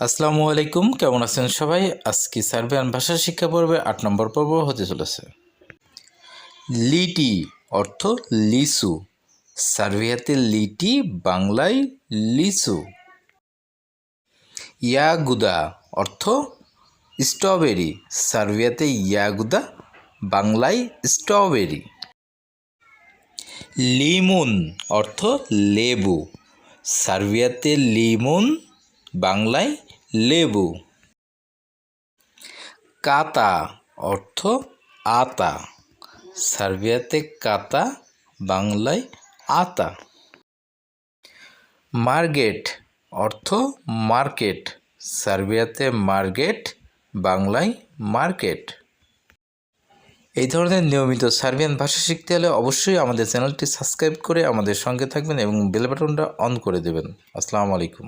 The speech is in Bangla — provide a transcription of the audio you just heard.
আসসালামু আলাইকুম, কেমন আছেন সবাই? আজকে সার্বিয়ান ভাষা শিক্ষা পর্বে ৮ নম্বর পর্ব হতে চলেছে। লিটি অর্থ লিচু। সার্বিয়াতে লিটি, বাংলায় লিচু। ইয়াগুদা অর্থ স্ট্রবেরি। সার্বিয়াতে ইয়াগুদা, বাংলায় স্ট্রবেরি। লিমুন অর্থ লেবু। সার্বিয়াতে লিমুন, বাংলায় লেবু। কাতা অর্থ আতা। সার্বিয়াতে কাতা, বাংলায় আতা। মার্গেট অর্থ মার্কেট। সার্বিয়াতে মার্গেট, বাংলায় মার্কেট। এই ধরনের নিয়মিত সার্বিয়ান ভাষা শিখতে হলে অবশ্যই আমাদের চ্যানেলটি সাবস্ক্রাইব করে আমাদের সঙ্গে থাকবেন এবং বেল বাটনটা অন করে দেবেন। আসসালামু আলাইকুম।